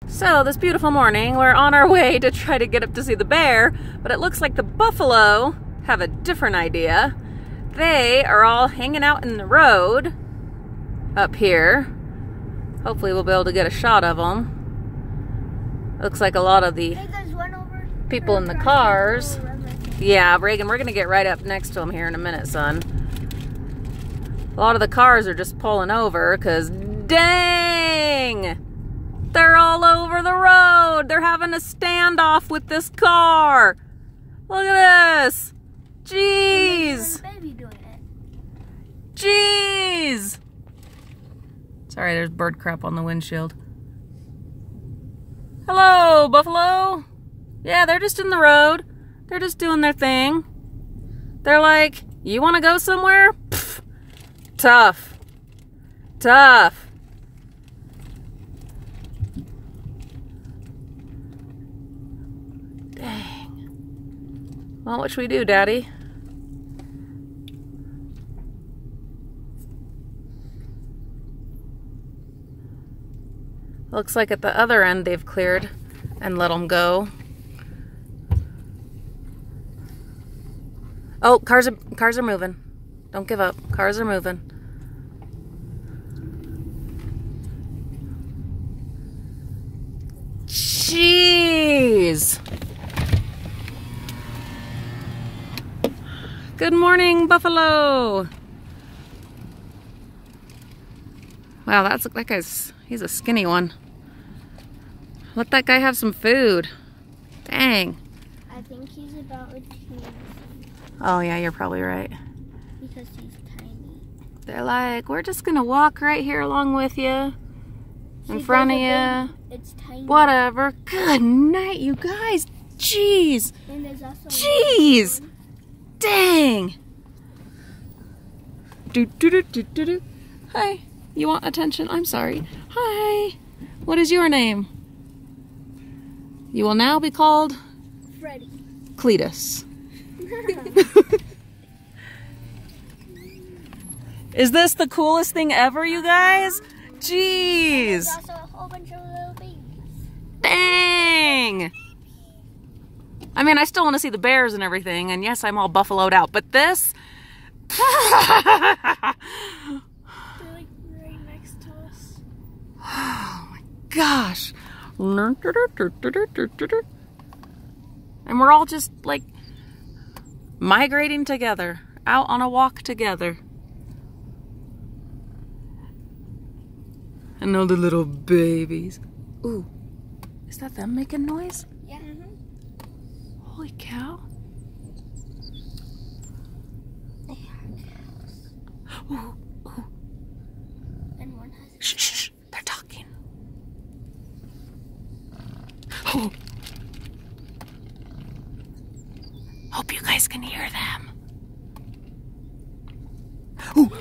So this beautiful morning, we're on our way to try to get up to see the bear, but it looks like the buffalo have a different idea. They are all hanging out in the road up here. Hopefully we'll be able to get a shot of them. Looks like a lot of the people in the cars. Yeah, Reagan, we're gonna get right up next to them here in a minute, son. A lot of the cars are just pulling over because dang! They're all over the road. They're having a standoff with this car. Look at this. Jeez. Jeez. Sorry, there's bird crap on the windshield. Hello, buffalo. Yeah, they're just in the road. They're just doing their thing. They're like, you want to go somewhere? Pfft. Tough. Tough. Well, what should we do, Daddy? Looks like at the other end they've cleared and let them go. Oh, cars are moving. Don't give up. Cars are moving. Jeez. Good morning, buffalo. Wow, that guy's, he's a skinny one. Let that guy have some food. Dang. I think he's about a teen. Oh yeah, you're probably right. Because he's tiny. They're like, we're just gonna walk right here along with you. In front of you. It's tiny. Whatever. Good night, you guys. Jeez. And there's also jeez. Dang! Do. Hi. You want attention? I'm sorry. Hi. What is your name? You will now be called Freddy. Cletus. Is this the coolest thing ever, you guys? Jeez. There's also a whole bunch of little babies. Dang! I mean, I still want to see the bears and everything, and yes, I'm all buffaloed out, but this... They're like right next to us. Oh my gosh. And we're all just like migrating together, out on a walk together. And all the little babies. Ooh, is that them making noise? Yeah. Holy cow. Ooh, ooh. And one has Shh, shh, shh. They're talking. Oh. Hope you guys can hear them. Oh.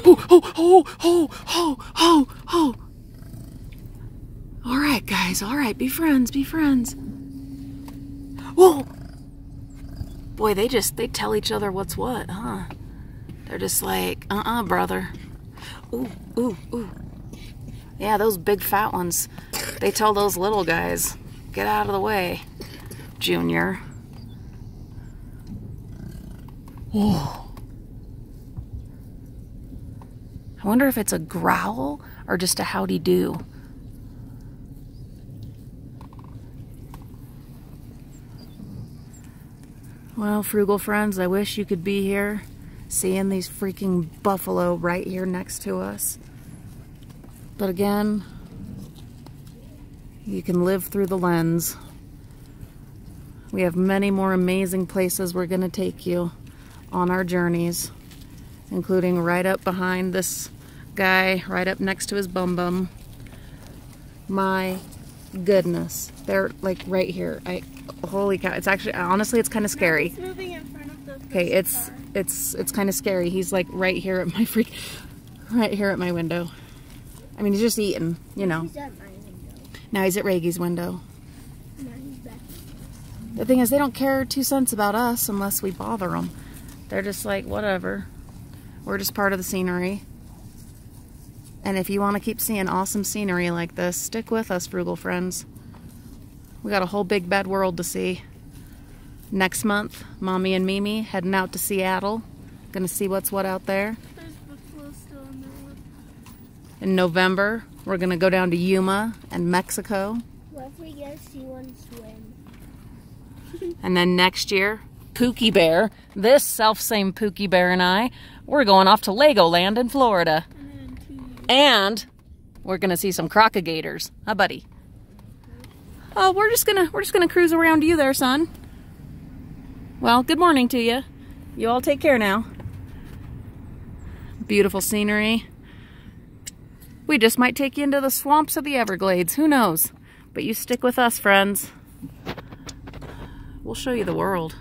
All right, guys. All right, be friends. Be friends. Whoa. Boy, they tell each other what's what, huh? They're just like, brother. Ooh. Yeah, those big fat ones. They tell those little guys, get out of the way, Junior. Whoa. I wonder if it's a growl or just a howdy do. Well, frugal friends, I wish you could be here, seeing these freaking buffalo right here next to us. But again, you can live through the lens. We have many more amazing places we're going to take you on our journeys, including right up behind this guy, right up next to his bum. My goodness, they're like right here. Holy cow! It's actually, honestly, it's kind of scary. He's moving in front of the okay, it's kind of scary. He's like right here at my right here at my window. I mean, he's just eating, you know. He's at my window. Now he's at Reggie's window. Now he's back. The thing is, they don't care 2 cents about us unless we bother them. They're just like, whatever. We're just part of the scenery. And if you want to keep seeing awesome scenery like this, stick with us, frugal friends. We got a whole big bad world to see. Next month, Mommy and Mimi heading out to Seattle. Gonna see what's what out there. There's buffalo still in the wood. In November, we're gonna go down to Yuma and Mexico. What if we get to see one swim? And then next year, Pookie Bear, this self-same Pookie Bear and I, we're going off to Legoland in Florida. And we're gonna see some crocodigators. Huh, buddy? Oh, we're just gonna cruise around you there, son. Well, good morning to you. You all take care now. Beautiful scenery. We just might take you into the swamps of the Everglades. Who knows? But you stick with us, friends. We'll show you the world.